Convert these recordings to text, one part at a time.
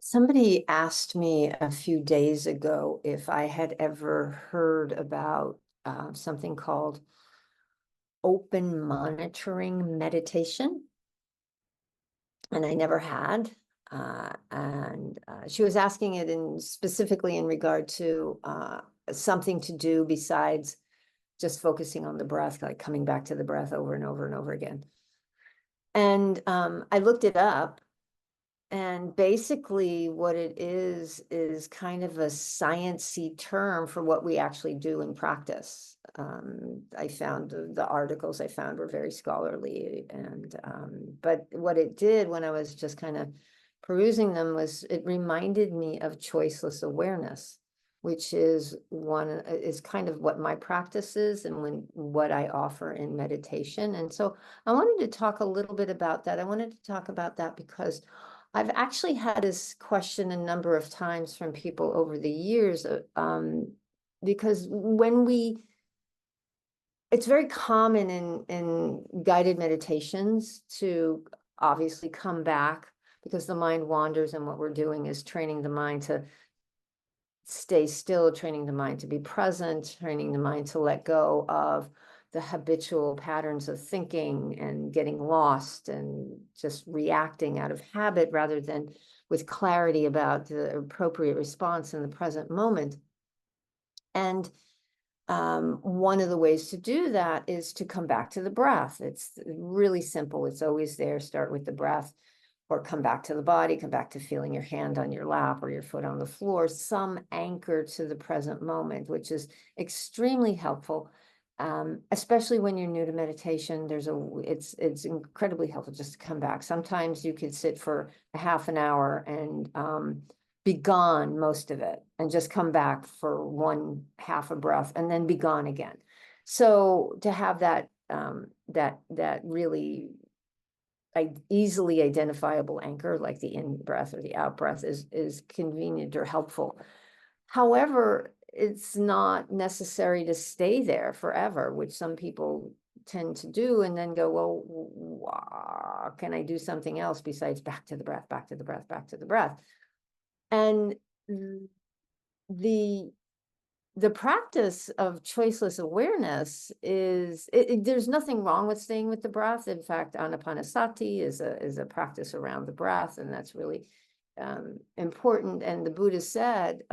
Somebody asked me a few days ago if I had ever heard about something called open monitoring meditation, and I never had. And she was asking it specifically in regard to something to do besides just focusing on the breath, like coming back to the breath over and over and over again. And I looked it up. And basically what it is kind of a sciencey term for what we actually do in practice. I found the articles I found were very scholarly, and but what it did when I was just kind of perusing them was it reminded me of choiceless awareness, which is kind of what my practice is and what I offer in meditation. And so I wanted to talk a little bit about that. I wanted to talk about that because I've actually had this question a number of times from people over the years, because it's very common in guided meditations to obviously come back because the mind wanders, and what we're doing is training the mind to stay still, training the mind to be present, training the mind to let go of the habitual patterns of thinking and getting lost and just reacting out of habit rather than with clarity about the appropriate response in the present moment. And one of the ways to do that is to come back to the breath. It's really simple. It's always there. Start with the breath, or come back to the body, come back to feeling your hand on your lap or your foot on the floor, some anchor to the present moment, which is extremely helpful. Especially when you're new to meditation, it's incredibly helpful just to come back. Sometimes you could sit for a half an hour and be gone most of it, and just come back for one half a breath and then be gone again. So to have that really easily identifiable anchor, like the in breath or the out breath, is convenient or helpful. However, it's not necessary to stay there forever, which some people tend to do, and then go, well, can I do something else besides back to the breath, back to the breath, back to the breath? And the practice of choiceless awareness is, there's nothing wrong with staying with the breath. In fact, anapanasati is a practice around the breath, and that's really important. And the Buddha said,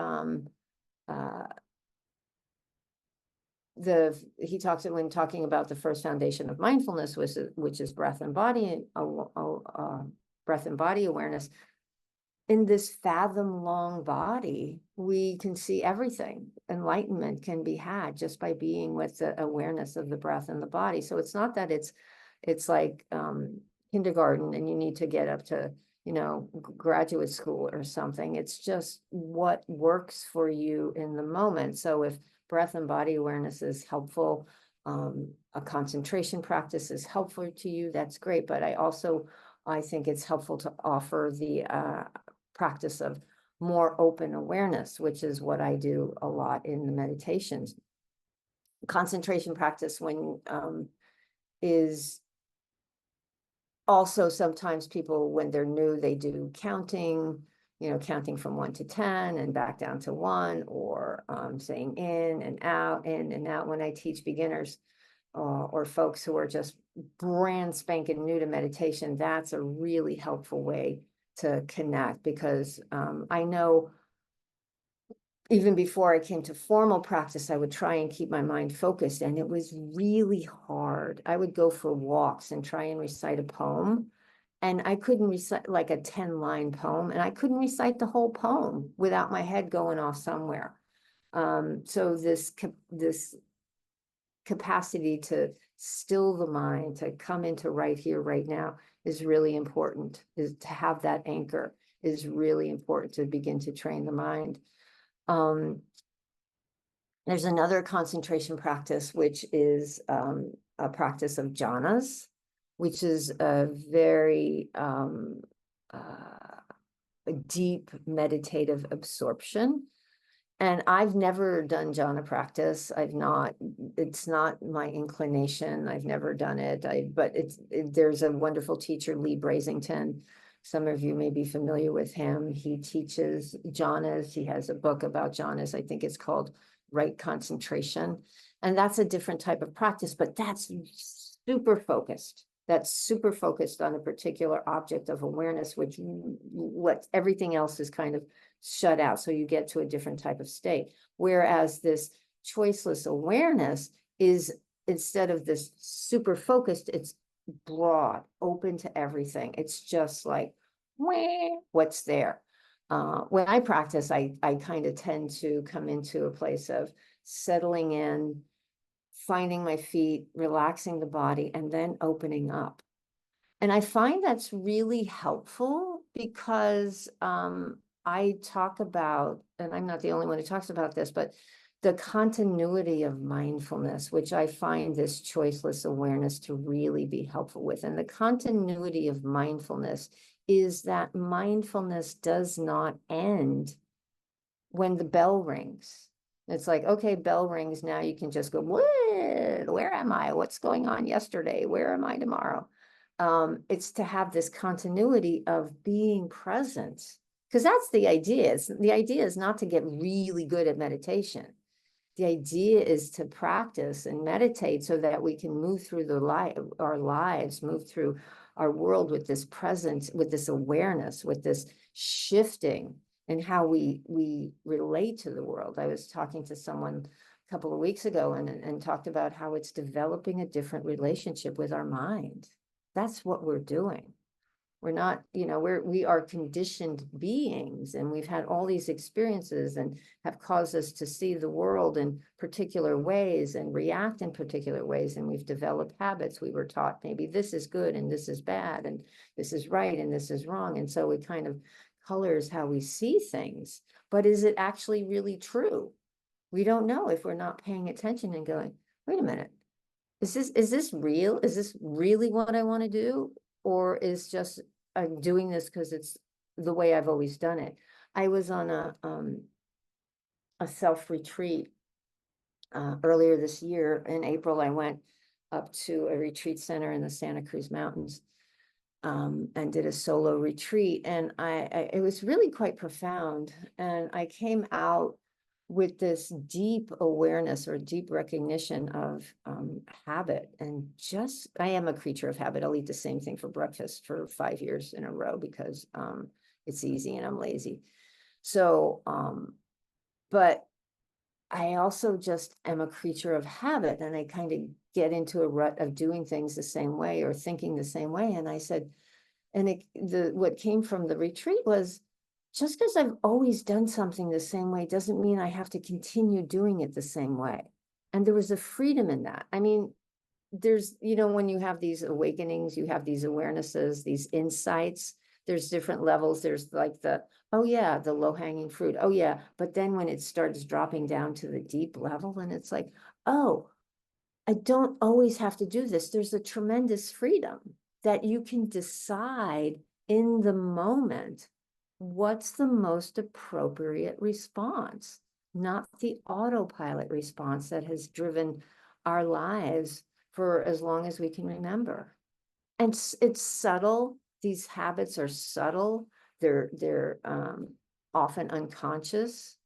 he talks when talking about the first foundation of mindfulness, which is breath and body awareness. In this fathom long body, we can see everything. Enlightenment can be had just by being with the awareness of the breath and the body. So it's not that it's like kindergarten and you need to get up to, graduate school or something. It's just what works for you in the moment. So if breath and body awareness is helpful, a concentration practice is helpful to you, that's great. But I think it's helpful to offer the practice of more open awareness, which is what I do a lot in the meditations. Concentration practice is also sometimes people, when they're new, they do counting, counting from 1 to 10 and back down to 1, or saying in and out, in and out. When I teach beginners or folks who are just brand spanking new to meditation, that's a really helpful way to connect, because I know even before I came to formal practice, I would try and keep my mind focused, and it was really hard. I would go for walks and try and recite a poem, and I couldn't recite like a 10-line poem, and I couldn't recite the whole poem without my head going off somewhere. So this capacity to still the mind, to come into right here, right now, is really important. Is to have that anchor is really important to begin to train the mind. There's another concentration practice, which is a practice of jhanas, which is a very deep meditative absorption. And I've never done jhana practice. It's not my inclination. I've never done it. But there's a wonderful teacher, Lee Brasington, Some of you may be familiar with him. He teaches jhanas. He has a book about jhanas. I think it's called Right Concentration. And that's a different type of practice, but that's super focused. That's super focused on a particular object of awareness, which what everything else is kind of shut out. So you get to a different type of state. Whereas this choiceless awareness is, instead of this super focused, it's broad, open to everything. It's just like, what's there? When I practice, I kind of tend to come into a place of settling in, finding my feet, relaxing the body, and then opening up. And I find that's really helpful because I talk about, and I'm not the only one who talks about this, but the continuity of mindfulness, which I find this choiceless awareness to really be helpful with. And the continuity of mindfulness is that mindfulness does not end when the bell rings. It's like, okay, bell rings. Now you can just go, where am I? What's going on yesterday? Where am I tomorrow? It's to have this continuity of being present, because that's the idea. The idea is not to get really good at meditation. The idea is to practice and meditate so that we can move through our lives, move through our world with this presence, with this awareness, with this shifting and how we relate to the world. I was talking to someone a couple of weeks ago and talked about how it's developing a different relationship with our mind. That's what we're doing. We're not, we are conditioned beings, and we've had all these experiences and have caused us to see the world in particular ways and react in particular ways. And we've developed habits. We were taught maybe this is good and this is bad and this is right and this is wrong. And so it kind of colors how we see things. But is it actually really true? We don't know if we're not paying attention and going, wait a minute, is this real? Is this really what I want to do? Or is just I'm doing this because it's the way I've always done it. I was on a self-retreat earlier this year. In April, I went up to a retreat center in the Santa Cruz Mountains and did a solo retreat. And it was really quite profound. And I came out with this deep awareness or deep recognition of habit. And just, I am a creature of habit. I'll eat the same thing for breakfast for 5 years in a row because it's easy and I'm lazy. So, but I also just am a creature of habit, and I kind of get into a rut of doing things the same way or thinking the same way. And I said, and what came from the retreat was, just because I've always done something the same way doesn't mean I have to continue doing it the same way. And there was a freedom in that. I mean, there's, when you have these awakenings, you have these awarenesses, these insights, there's different levels. There's like oh yeah, the low-hanging fruit. Oh yeah. But then when it starts dropping down to the deep level, and it's like, oh, I don't always have to do this. There's a tremendous freedom that you can decide in the moment what's the most appropriate response, not the autopilot response that has driven our lives for as long as we can remember. And it's subtle. These habits are subtle. They're often unconscious,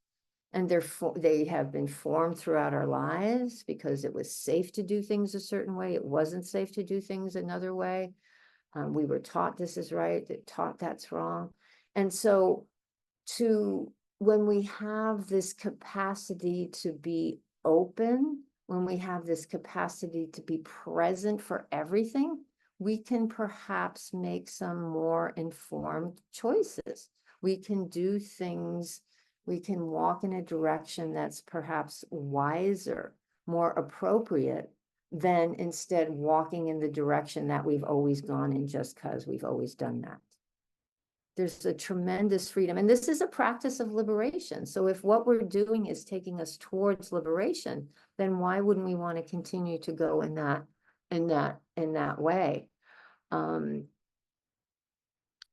and they have been formed throughout our lives because it was safe to do things a certain way. It wasn't safe to do things another way. We were taught this is right, taught that's wrong. And so when we have this capacity to be open, when we have this capacity to be present for everything, we can perhaps make some more informed choices. We can do things, we can walk in a direction that's perhaps wiser, more appropriate than instead walking in the direction that we've always gone in just because we've always done that. There's a tremendous freedom, and this is a practice of liberation. So if what we're doing is taking us towards liberation, then why wouldn't we want to continue to go in that way?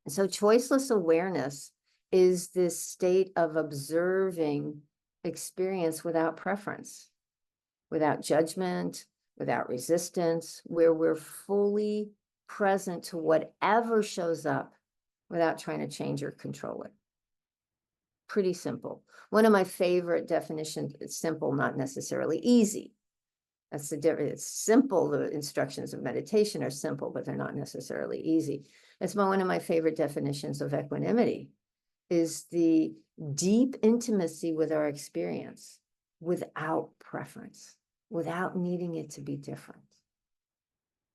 So choiceless awareness is this state of observing experience without preference, without judgment, without resistance, where we're fully present to whatever shows up, without trying to change or control it. Pretty simple. One of my favorite definitions is simple, not necessarily easy. That's the difference. It's simple. The instructions of meditation are simple, but they're not necessarily easy. It's one of my favorite definitions of equanimity is the deep intimacy with our experience without preference, without needing it to be different.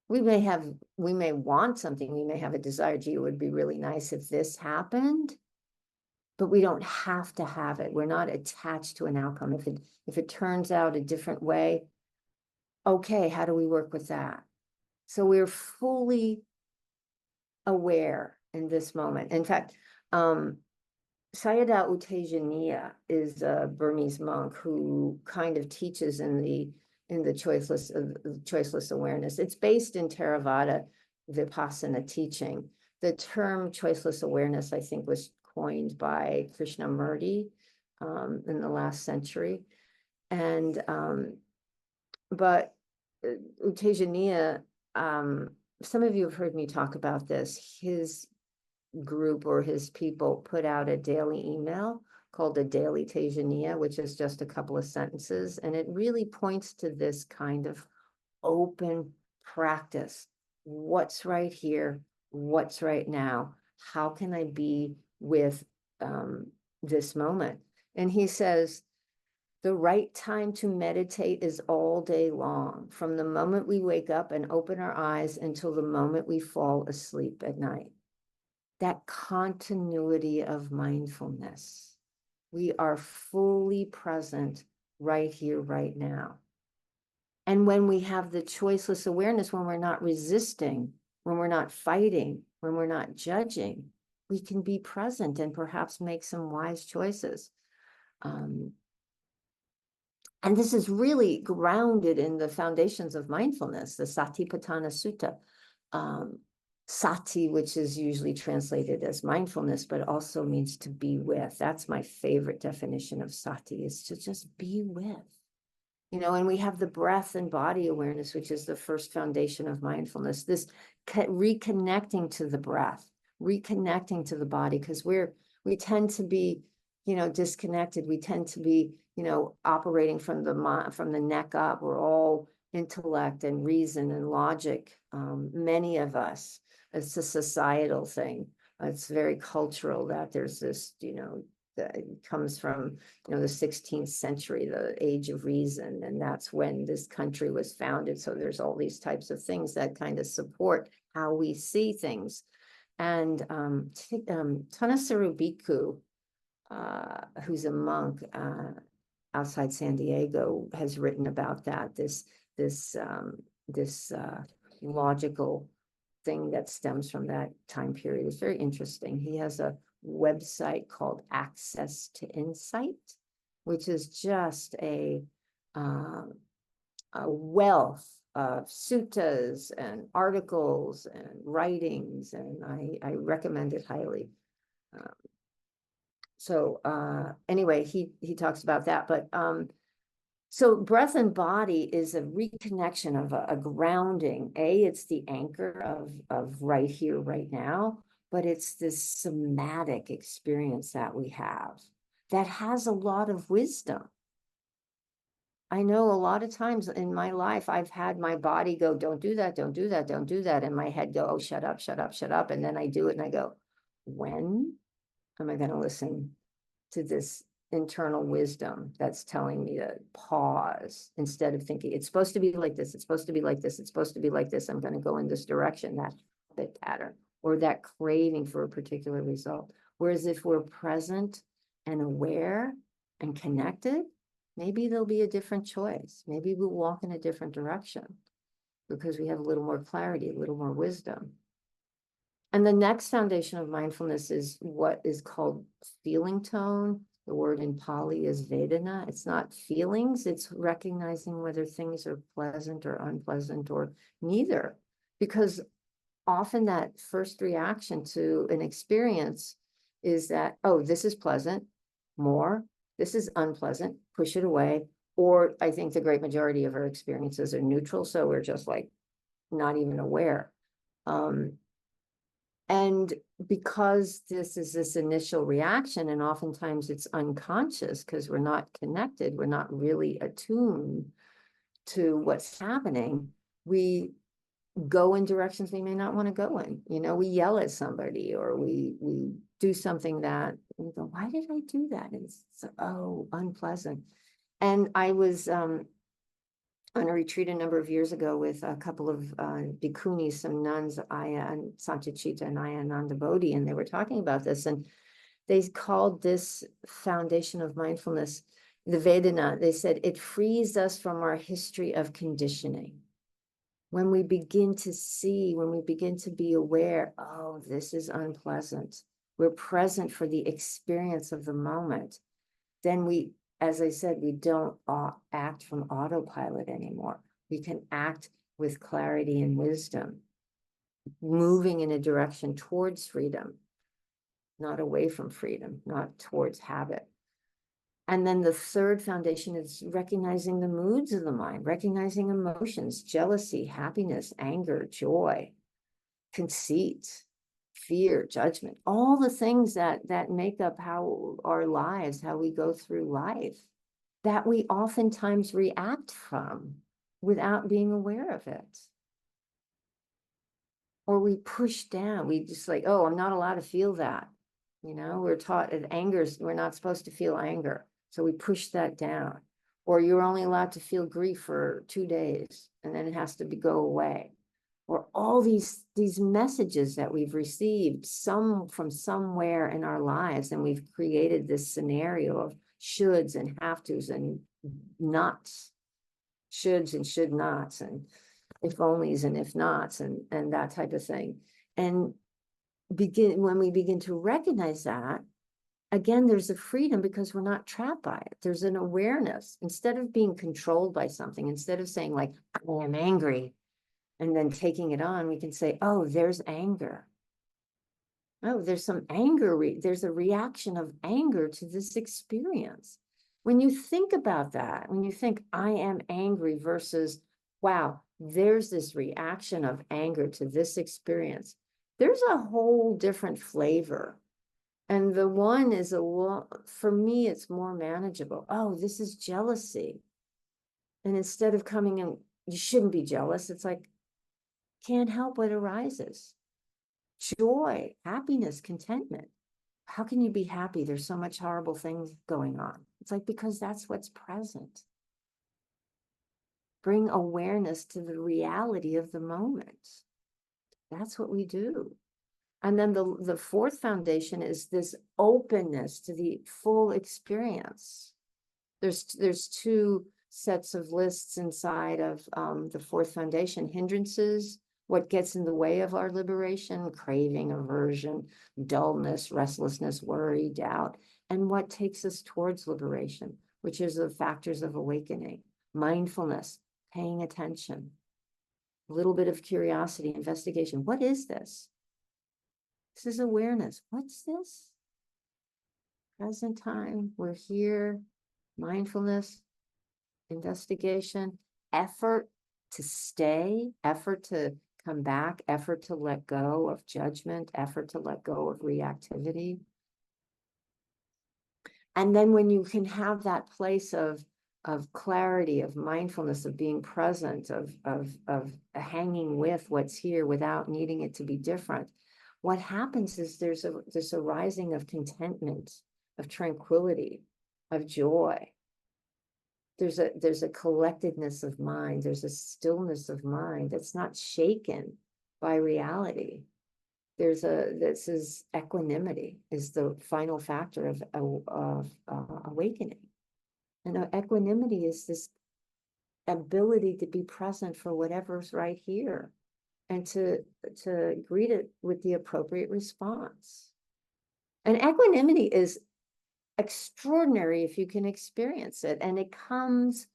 We may want something, we may have a desire, gee, it would be really nice if this happened, but we don't have to have it. We're not attached to an outcome. If it turns out a different way, okay, how do we work with that? So we're fully aware in this moment. In fact, Sayadaw U Tejaniya is a Burmese monk who kind of teaches in the choiceless awareness. It's based in Theravada Vipassana teaching. The term choiceless awareness, I think, was coined by Krishnamurti in the last century. And but U Tejaniya, some of you have heard me talk about this. His group or his people put out a daily email called a Daily Tejaniya, which is just a couple of sentences. And it really points to this kind of open practice. What's right here? What's right now? How can I be with this moment? And he says, the right time to meditate is all day long, from the moment we wake up and open our eyes until the moment we fall asleep at night. That continuity of mindfulness. We are fully present right here, right now. And when we have the choiceless awareness, when we're not resisting, when we're not fighting, when we're not judging, we can be present and perhaps make some wise choices. And this is really grounded in the foundations of mindfulness, the Satipatthana Sutta. Sati, which is usually translated as mindfulness, but also means to be with. That's my favorite definition of sati, is to just be with. And we have the breath and body awareness, which is the first foundation of mindfulness. This reconnecting to the breath, reconnecting to the body, because we tend to be, disconnected. We tend to be, operating from the neck up. We're all intellect and reason and logic. Many of us. It's a societal thing. It's very cultural that there's this, that it comes from, the 16th century, the age of reason. And that's when this country was founded. So there's all these types of things that kind of support how we see things. And Tanasaru Bhikkhu, who's a monk outside San Diego, has written about that, this logical thing that stems from that time period. It's very interesting. He has a website called Access to Insight, which is just a wealth of suttas and articles and writings, and I recommend it highly. Anyway, he talks about that, but so breath and body is a reconnection of a grounding. It's the anchor of right here, right now, but it's this somatic experience that we have that has a lot of wisdom. I know a lot of times in my life, I've had my body go, don't do that, don't do that, don't do that. And my head go, oh, shut up, shut up, shut up. And then I do it and I go, when am I going to listen to this internal wisdom that's telling me to pause instead of thinking it's supposed to be like this, it's supposed to be like this, it's supposed to be like this, I'm going to go in this direction, that habit pattern or that craving for a particular result. Whereas if we're present and aware and connected, maybe there'll be a different choice. Maybe we'll walk in a different direction because we have a little more clarity, a little more wisdom. And the next foundation of mindfulness is what is called feeling tone. The word in Pali is Vedana. It's not feelings, it's recognizing whether things are pleasant or unpleasant or neither. Because often that first reaction to an experience is that, oh, this is pleasant, more, this is unpleasant, push it away. Or I think the great majority of our experiences are neutral, so we're just like not even aware. And And because this is this initial reaction, and oftentimes it's unconscious because we're not connected, we're not really attuned to what's happening, we go in directions we may not want to go in. You know, we yell at somebody, or we do something that we go, why did I do that? And it's so unpleasant. And I was on a retreat a number of years ago with a couple of bhikkhunis, some nuns, Aya and Sanchachita and Aya Nanda Bodhi, and they were talking about this, and they called this foundation of mindfulness the Vedana. They said it frees us from our history of conditioning. When we begin to see, when we begin to be aware, oh, this is unpleasant, we're present for the experience of the moment, then we, as I said, we don't act from autopilot anymore. We can act with clarity and wisdom, moving in a direction towards freedom, not away from freedom, not towards habit. And then the third foundation is recognizing the moods of the mind, recognizing emotions, jealousy, happiness, anger, joy, conceit, fear, judgment, all the things that make up how our lives, how we go through life, that we oftentimes react from without being aware of it. Or we push down, we just like, oh, I'm not allowed to feel that. You know, we're taught that we're not supposed to feel anger. So we push that down. Or you're only allowed to feel grief for 2 days, and then it has to go away. Or all these messages that we've received, some from somewhere in our lives, and we've created this scenario of shoulds and have tos and nots, shoulds and should nots, and if onlys and if nots, and that type of thing. And when we begin to recognize that, again, there's a freedom because we're not trapped by it. There's an awareness. Instead of being controlled by something, instead of saying like, I am angry, and then taking it on, we can say, oh, there's anger. Oh, there's some anger. There's a reaction of anger to this experience. When you think about that, when you think I am angry versus, wow, there's this reaction of anger to this experience, there's a whole different flavor. And the one is for me, it's more manageable. Oh, this is jealousy. And instead of coming in, you shouldn't be jealous. It's like, can't help what arises. Joy, happiness, contentment. How can you be happy? There's so much horrible things going on. It's like, because that's what's present. Bring awareness to the reality of the moment. That's what we do. And then the fourth foundation is this openness to the full experience. There's 2 sets of lists inside of the fourth foundation: hindrances, what gets in the way of our liberation, craving, aversion, dullness, restlessness, worry, doubt, and what takes us towards liberation, which is the factors of awakening, mindfulness, paying attention, a little bit of curiosity, investigation. What is this? This is awareness. What's this? Present time, we're here, mindfulness, investigation, effort to stay, effort to come back, effort to let go of judgment, effort to let go of reactivity. And then when you can have that place of clarity, of mindfulness, of being present, of hanging with what's here without needing it to be different, what happens is there's a rising of contentment, of tranquility, of joy. There's a collectedness of mind. There's a stillness of mind that's not shaken by reality. This is equanimity, is the final factor of awakening. And equanimity is this ability to be present for whatever's right here, and to greet it with the appropriate response. And equanimity is extraordinary if you can experience it. And it comes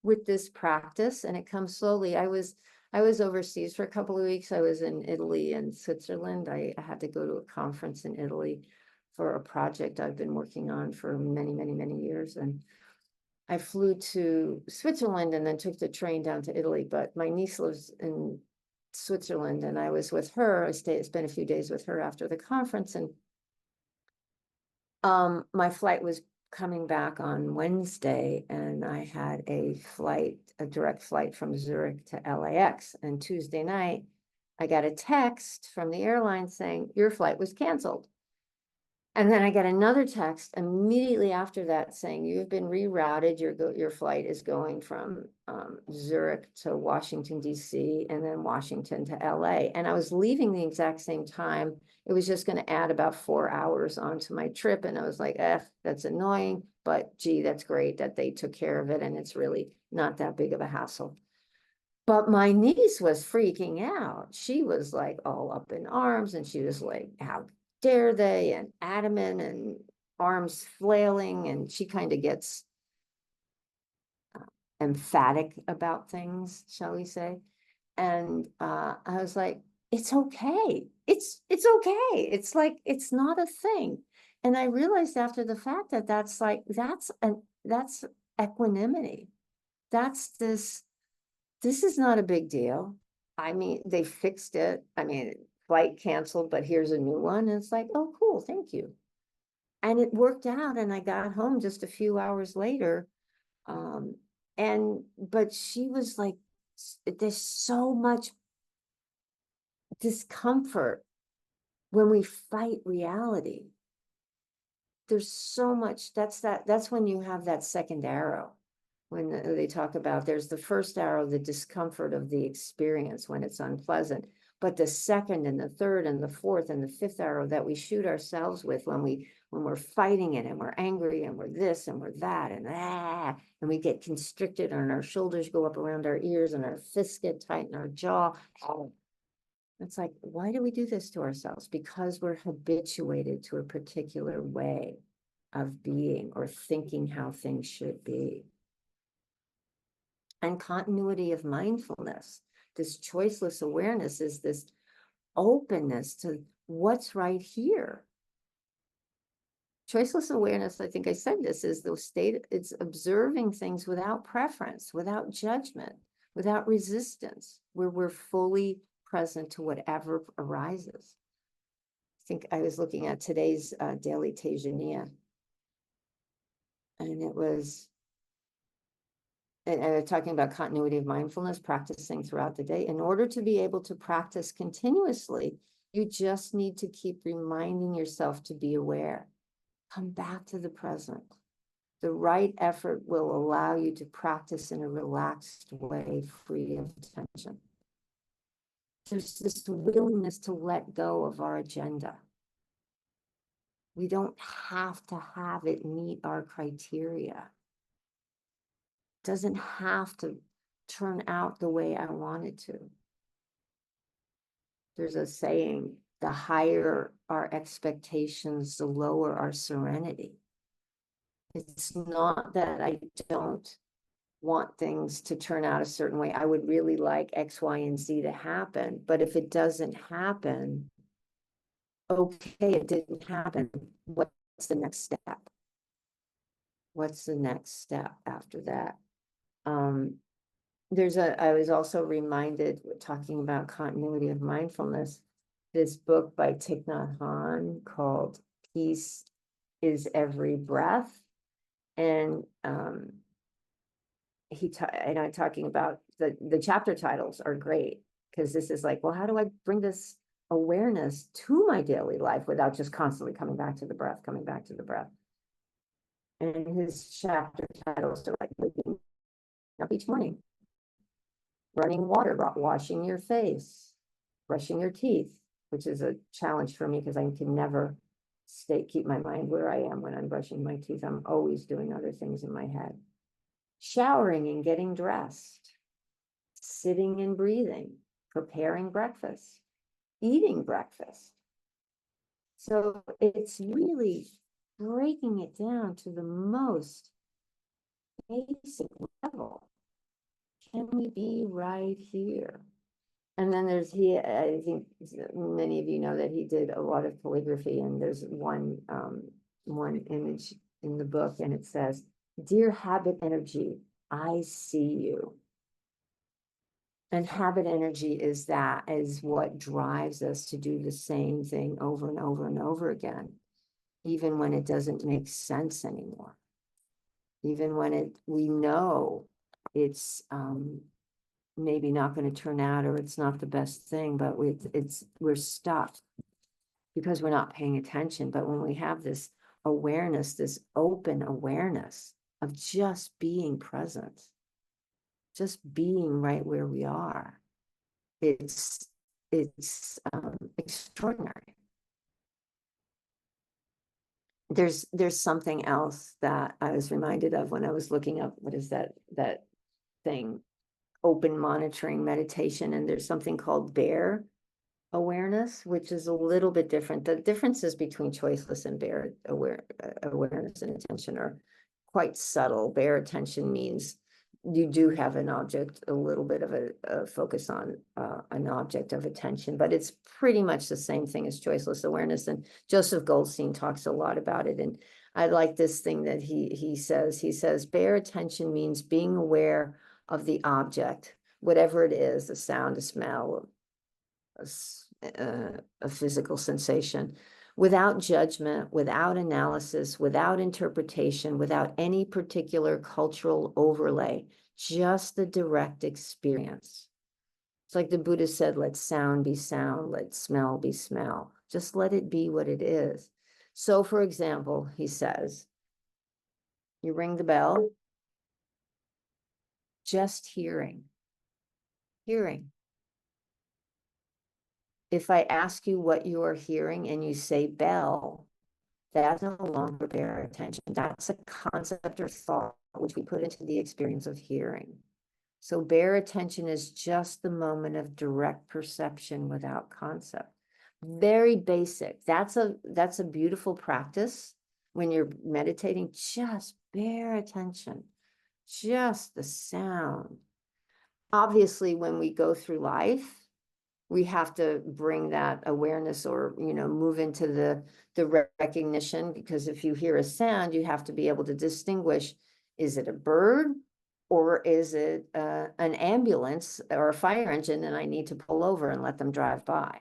with this practice, and it comes slowly. I was overseas for a couple of weeks. I was in Italy and Switzerland. I had to go to a conference in Italy for a project I've been working on for many, many, many years. And I flew to Switzerland and then took the train down to Italy. But my niece lives in Switzerland, and I was with her. I spent a few days with her after the conference, and my flight was coming back on Wednesday, and I had a direct flight from Zurich to LAX. And Tuesday night, I got a text from the airline saying, your flight was canceled. And then I got another text immediately after that saying, you've been rerouted. Your flight is going from Zurich to Washington, DC, and then Washington to LA. And I was leaving the exact same time. It was just going to add about 4 hours onto my trip. And I was like, that's annoying, but gee, that's great that they took care of it. And it's really not that big of a hassle. But my niece was freaking out. She was like all up in arms, and she was like, how dare they, and adamant, and arms flailing, and she kind of gets emphatic about things, shall we say. And I was like, it's okay. It's okay. It's like, it's not a thing. And I realized after the fact that that's equanimity. This is not a big deal. I mean, they fixed it. I mean, flight canceled, but here's a new one. And it's like, oh, cool, thank you. And it worked out, and I got home just a few hours later. But she was like, there's so much discomfort when we fight reality. There's so much, that's when you have that second arrow. When they talk about, there's the first arrow, the discomfort of the experience when it's unpleasant, but the second and the third and the fourth and the fifth arrow that we shoot ourselves with when we're fighting it, and we're angry, and we're this and we're that, and we get constricted, and our shoulders go up around our ears, and our fists get tight in our jaw. It's like, why do we do this to ourselves? Because we're habituated to a particular way of being or thinking how things should be. And continuity of mindfulness, this choiceless awareness, is this openness to what's right here. Choiceless awareness, I think I said this, is the state, it's observing things without preference, without judgment, without resistance, where we're fully present to whatever arises. I think I was looking at today's daily Tejaniya, and it was, and talking about continuity of mindfulness, practicing throughout the day. In order to be able to practice continuously, you just need to keep reminding yourself to be aware. Come back to the present. The right effort will allow you to practice in a relaxed way, free of tension. There's this willingness to let go of our agenda. We don't have to have it meet our criteria. Doesn't have to turn out the way I want it to. There's a saying, the higher our expectations, the lower our serenity. It's not that I don't want things to turn out a certain way. I would really like X, Y, and Z to happen. But if it doesn't happen, okay, it didn't happen. What's the next step? What's the next step after that? I was also reminded, talking about continuity of mindfulness, this book by Thich Nhat Hanh called Peace is Every Breath. And I'm talking about the chapter titles are great, because this is like, well, how do I bring this awareness to my daily life without just constantly coming back to the breath, coming back to the breath? And his chapter titles are like waking up each morning, running water, washing your face, brushing your teeth, which is a challenge for me because I can never keep my mind where I am when I'm brushing my teeth. I'm always doing other things in my head. Showering and getting dressed, sitting and breathing, preparing breakfast, eating breakfast. So it's really breaking it down to the most basic level. Can we be right here? And then I think many of you know that he did a lot of calligraphy, and there's one image in the book, and it says, "Dear habit energy, I see you." And habit energy is what drives us to do the same thing over and over and over again, even when it doesn't make sense anymore. Even when we know it's maybe not going to turn out, or it's not the best thing, but we're stuck because we're not paying attention. But when we have this awareness, this open awareness of just being present, just being right where we are, it's extraordinary. There's something else that I was reminded of when I was looking up, what is that thing, open monitoring meditation, and there's something called bear awareness, which is a little bit different. The differences between choiceless and bear awareness and attention are quite subtle. Bear attention means you do have an object, a little bit of a focus on an object of attention, but it's pretty much the same thing as choiceless awareness. And Joseph Goldstein talks a lot about it. And I like this thing that he says, bear attention means being aware of the object, whatever it is, a sound, a smell, a physical sensation, without judgment, without analysis, without interpretation, without any particular cultural overlay, just the direct experience. It's like the Buddha said, let sound be sound, let smell be smell. Just let it be what it is. So, for example, he says, you ring the bell, just hearing. If I ask you what you are hearing and you say bell, that's no longer bear attention. That's a concept or thought which we put into the experience of hearing. So bear attention is just the moment of direct perception without concept. Very basic. That's a beautiful practice when you're meditating. Just bear attention, just the sound. Obviously, when we go through life, we have to bring that awareness, or move into the recognition, because if you hear a sound, you have to be able to distinguish, is it a bird or is it an ambulance or a fire engine, and I need to pull over and let them drive by.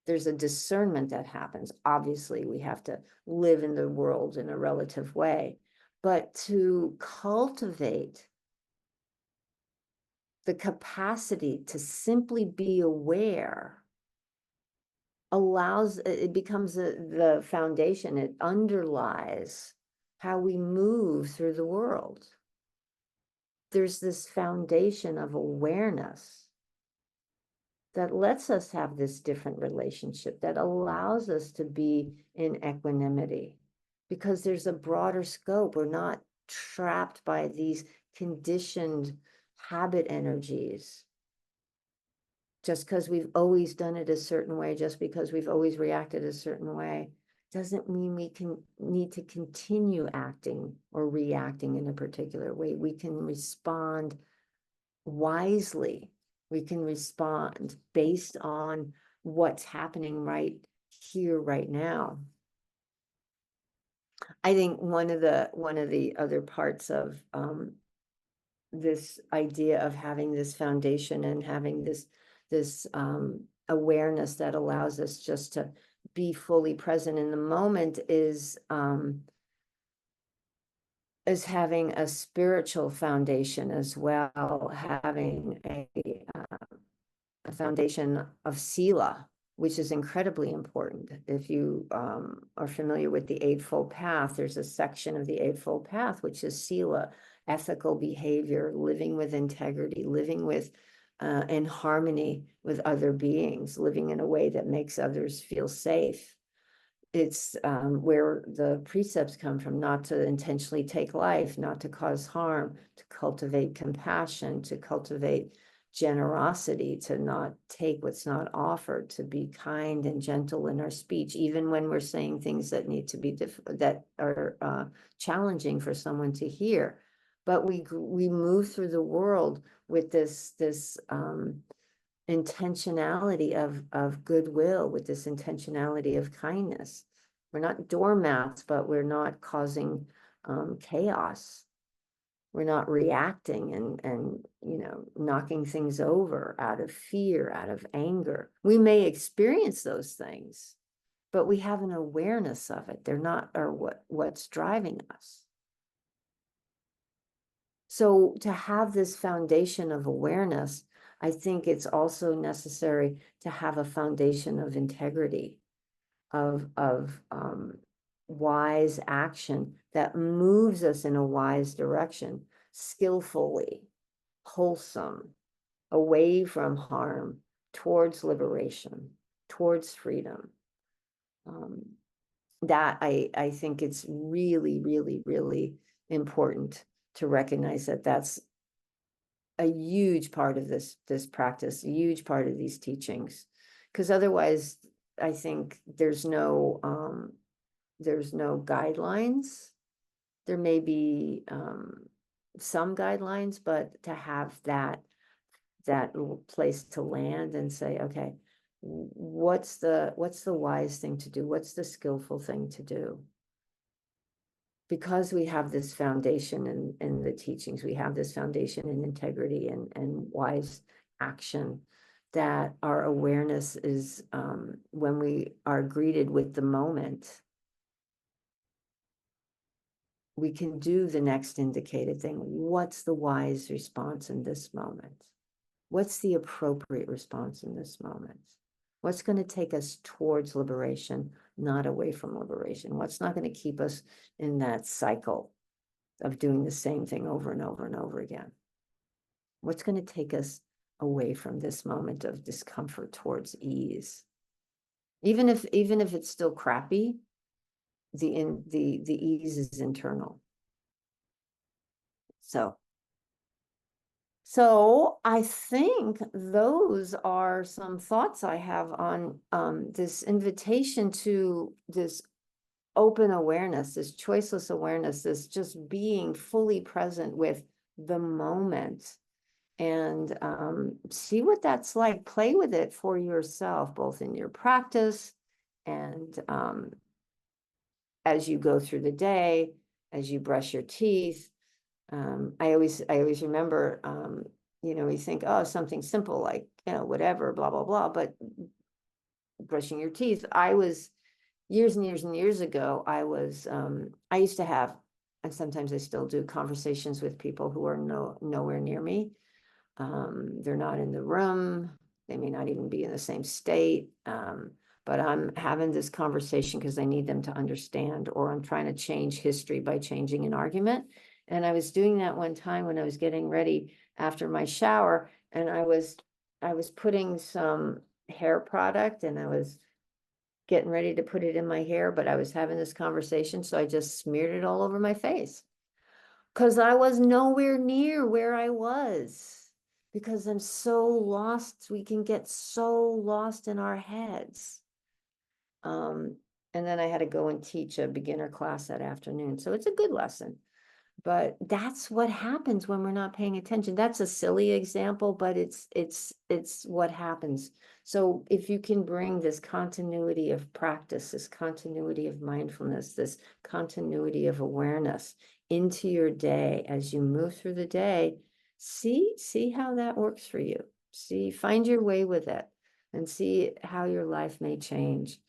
There's a discernment that happens. Obviously, we have to live in the world in a relative way, but to cultivate the capacity to simply be aware it becomes the foundation. It underlies how we move through the world. There's this foundation of awareness that lets us have this different relationship, that allows us to be in equanimity, because there's a broader scope. We're not trapped by these conditioned habit energies. Just because we've always done it a certain way, just because we've always reacted a certain way, doesn't mean we need to continue acting or reacting in a particular way. We can respond wisely. We can respond based on what's happening right here, right now. I think one of the other parts of this idea of having this foundation and having this awareness that allows us just to be fully present in the moment is having a spiritual foundation as well, having a foundation of sila, which is incredibly important. If you are familiar with the Eightfold Path, there's a section of the Eightfold Path which is sila, ethical behavior, living with integrity, living with in harmony with other beings, living in a way that makes others feel safe. It's where the precepts come from: not to intentionally take life, not to cause harm, to cultivate compassion, to cultivate generosity, to not take what's not offered, to be kind and gentle in our speech, even when we're saying things that need to be that are challenging for someone to hear. But we move through the world with this intentionality of goodwill, with this intentionality of kindness. We're not doormats, but we're not causing chaos. We're not reacting and knocking things over out of fear, out of anger. We may experience those things, but we have an awareness of it. They're not what's driving us. So to have this foundation of awareness, I think it's also necessary to have a foundation of integrity, of wise action that moves us in a wise direction, skillfully, wholesome, away from harm, towards liberation, towards freedom. That I think it's really, really, really important to recognize that that's a huge part of this practice, a huge part of these teachings, because otherwise I think there's no guidelines. There may be some guidelines, but to have that place to land and say, okay, what's the wise thing to do? What's the skillful thing to do? Because we have this foundation in the teachings, we have this foundation in integrity and wise action, that our awareness is, when we are greeted with the moment, we can do the next indicated thing. What's the wise response in this moment? What's the appropriate response in this moment? What's going to take us towards liberation, not away from liberation? What's not going to keep us in that cycle of doing the same thing over and over and over again? What's going to take us away from this moment of discomfort towards ease? Even if it's still crappy, the ease is internal. So I think those are some thoughts I have on this invitation to this open awareness, this choiceless awareness, this just being fully present with the moment, and see what that's like. Play with it for yourself, both in your practice and as you go through the day, as you brush your teeth. I always remember, we think, oh, something simple like, whatever, blah, blah, blah. But brushing your teeth, I was years and years and years ago, I used to have, and sometimes I still do, conversations with people who are nowhere near me. They're not in the room. They may not even be in the same state. But I'm having this conversation because I need them to understand, or I'm trying to change history by changing an argument. And I was doing that one time when I was getting ready after my shower, and I was putting some hair product, and I was getting ready to put it in my hair, but I was having this conversation, so I just smeared it all over my face because I was nowhere near where I was, because I'm so lost. We can get so lost in our heads. And then I had to go and teach a beginner class that afternoon. So it's a good lesson. But that's what happens when we're not paying attention. That's a silly example, but it's what happens. So if you can bring this continuity of practice, this continuity of mindfulness, this continuity of awareness into your day as you move through the day, see how that works for you. Find your way with it and see how your life may change.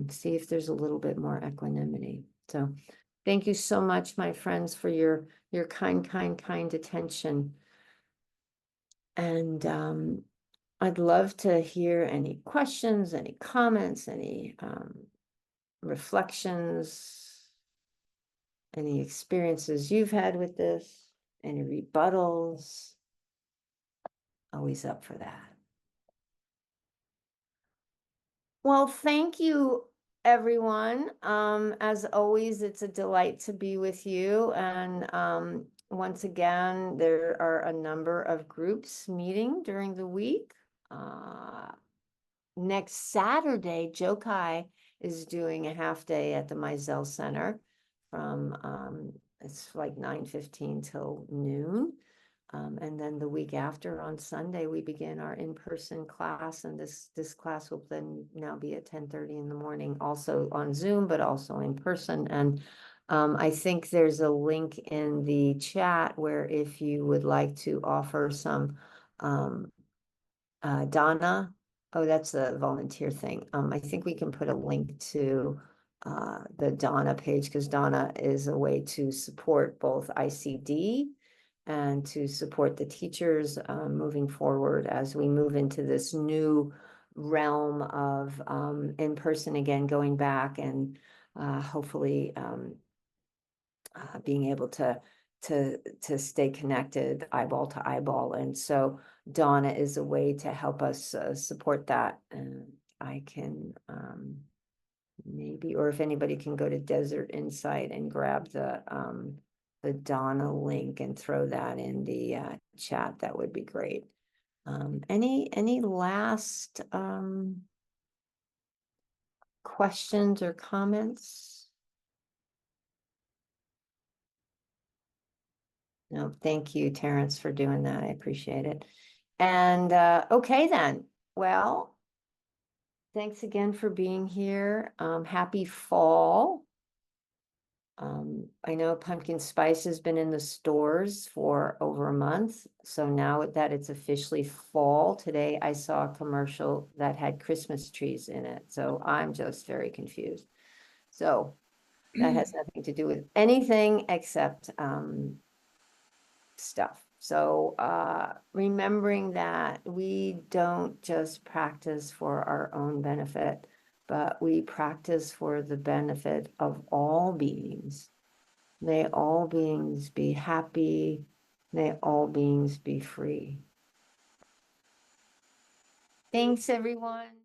See if there's a little bit more equanimity. So thank you so much, my friends, for your kind attention. And I'd love to hear any questions, any comments, any reflections, any experiences you've had with this, any rebuttals. Always up for that. Well, thank you, everyone. As always, it's a delight to be with you. And once again, there are a number of groups meeting during the week. Next Saturday, Jokai is doing a half day at the Mizell Center from it's like 9:15 till noon. And then the week after, on Sunday, we begin our in-person class, and this class will then now be at 10:30 in the morning, also on Zoom, but also in person. And I think there's a link in the chat where if you would like to offer some, Donna, oh, that's a volunteer thing. I think we can put a link to the Donna page, because Donna is a way to support both ICD and to support the teachers moving forward as we move into this new realm of in person again, going back and hopefully being able to stay connected eyeball to eyeball. And so Donna is a way to help us support that. And I can maybe, or if anybody can go to Desert Insight and grab the Donna link and throw that in the chat, that would be great. Any last questions or comments? No, thank you, Terrence, for doing that. I appreciate it. And okay then. Well, thanks again for being here. Happy fall. I know pumpkin spice has been in the stores for over a month. So now that it's officially fall, today I saw a commercial that had Christmas trees in it. So I'm just very confused. So that has nothing to do with anything except stuff. So remembering that we don't just practice for our own benefit, but we practice for the benefit of all beings. May all beings be happy. May all beings be free. Thanks, everyone.